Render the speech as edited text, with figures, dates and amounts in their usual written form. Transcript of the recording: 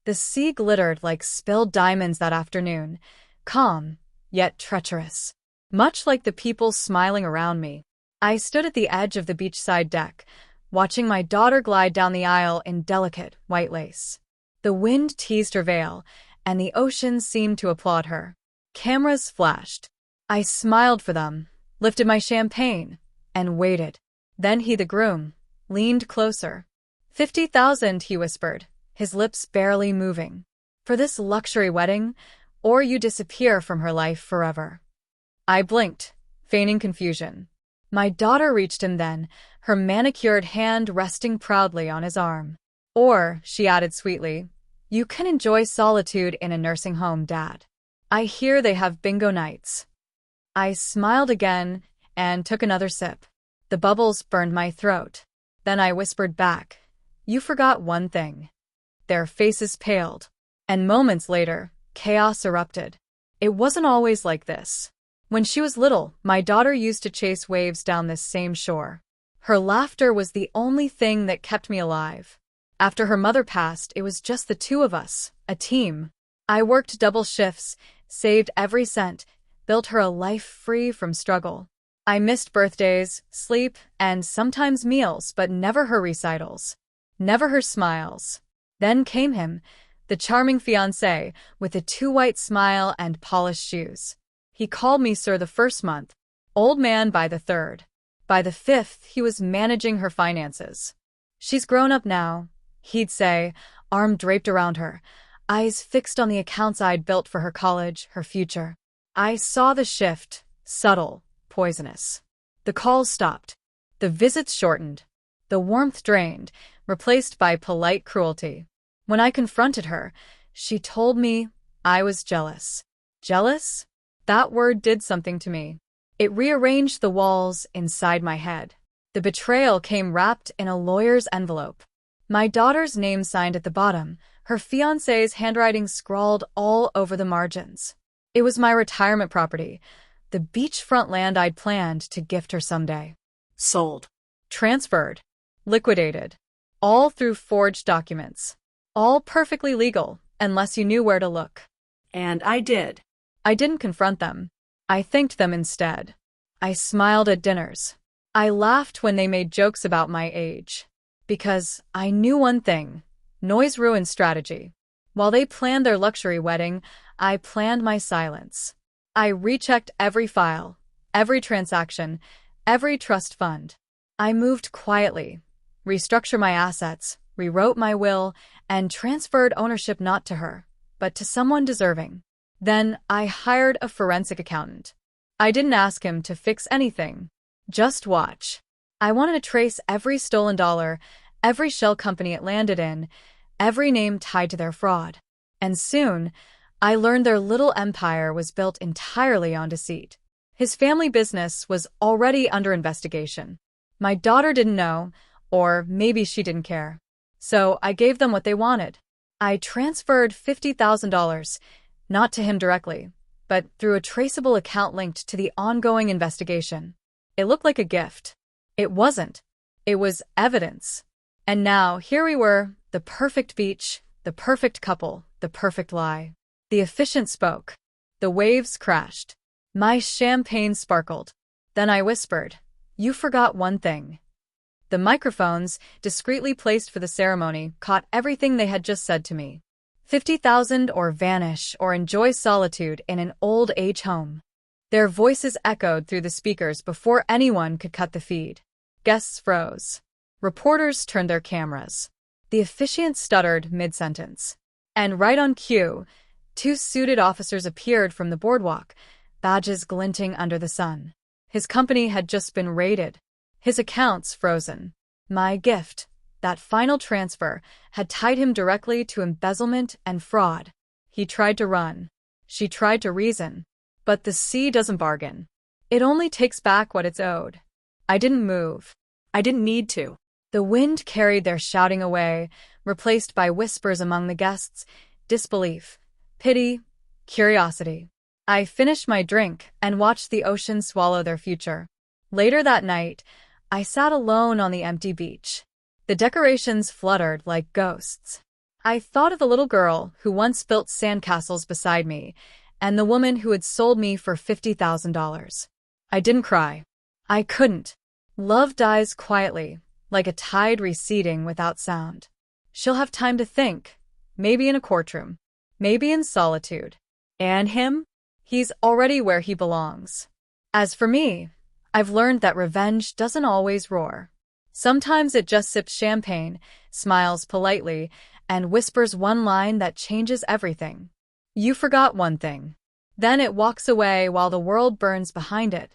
The sea glittered like spilled diamonds that afternoon, calm, yet treacherous. Much like the people smiling around me. I stood at the edge of the beachside deck, watching my daughter glide down the aisle in delicate, white lace. The wind teased her veil, and the ocean seemed to applaud her. Cameras flashed. I smiled for them, lifted my champagne, and waited. Then he, the groom, leaned closer. 50,000, he whispered, his lips barely moving. For this luxury wedding, or you disappear from her life forever. I blinked, feigning confusion. My daughter reached him then, her manicured hand resting proudly on his arm. Or, she added sweetly, you can enjoy solitude in a nursing home, Dad. I hear they have bingo nights. I smiled again and took another sip. The bubbles burned my throat. Then I whispered back, you forgot one thing. Their faces paled, and moments later, chaos erupted. It wasn't always like this. When she was little, my daughter used to chase waves down this same shore. Her laughter was the only thing that kept me alive. After her mother passed, it was just the two of us, a team. I worked double shifts, saved every cent, built her a life free from struggle. I missed birthdays, sleep, and sometimes meals, but never her recitals. Never her smiles. Then came him, the charming fiancé, with a too-white smile and polished shoes. He called me sir the first month, old man by the third. By the fifth, he was managing her finances. She's grown up now, he'd say, arm draped around her, eyes fixed on the accounts I'd built for her college, her future. I saw the shift, subtle, poisonous. The calls stopped. The visits shortened. The warmth drained, replaced by polite cruelty. When I confronted her, she told me I was jealous. Jealous? That word did something to me. It rearranged the walls inside my head. The betrayal came wrapped in a lawyer's envelope. My daughter's name signed at the bottom, her fiancé's handwriting scrawled all over the margins. It was my retirement property, the beachfront land I'd planned to gift her someday. Sold. Transferred. Liquidated. All through forged documents. All perfectly legal, unless you knew where to look. And I did. I didn't confront them. I thanked them instead. I smiled at dinners. I laughed when they made jokes about my age. Because I knew one thing. Noise ruins strategy. While they planned their luxury wedding, I planned my silence. I rechecked every file, every transaction, every trust fund. I moved quietly, restructured my assets, rewrote my will, and transferred ownership not to her, but to someone deserving. Then I hired a forensic accountant. I didn't ask him to fix anything. Just watch. I wanted to trace every stolen dollar, every shell company it landed in, every name tied to their fraud. And soon, I learned their little empire was built entirely on deceit. His family business was already under investigation. My daughter didn't know, or maybe she didn't care. So I gave them what they wanted. I transferred $50,000, not to him directly, but through a traceable account linked to the ongoing investigation. It looked like a gift. It wasn't. It was evidence. And now, here we were, the perfect beach, the perfect couple, the perfect lie. The officiant spoke. The waves crashed. My champagne sparkled. Then I whispered, you forgot one thing. The microphones, discreetly placed for the ceremony, caught everything they had just said to me. 50,000 or vanish or enjoy solitude in an old age home. Their voices echoed through the speakers before anyone could cut the feed. Guests froze. Reporters turned their cameras. The officiant stuttered mid-sentence. And right on cue, two suited officers appeared from the boardwalk, badges glinting under the sun. His company had just been raided. His accounts frozen. My gift, that final transfer, had tied him directly to embezzlement and fraud. He tried to run. She tried to reason. But the sea doesn't bargain. It only takes back what it's owed. I didn't move. I didn't need to. The wind carried their shouting away, replaced by whispers among the guests, disbelief, pity, curiosity. I finished my drink and watched the ocean swallow their future. Later that night, I sat alone on the empty beach. The decorations fluttered like ghosts. I thought of the little girl who once built sandcastles beside me, and the woman who had sold me for $50,000. I didn't cry. I couldn't. Love dies quietly, like a tide receding without sound. She'll have time to think, maybe in a courtroom, maybe in solitude. And him? He's already where he belongs. As for me, I've learned that revenge doesn't always roar. Sometimes it just sips champagne, smiles politely, and whispers one line that changes everything. You forgot one thing. Then it walks away while the world burns behind it.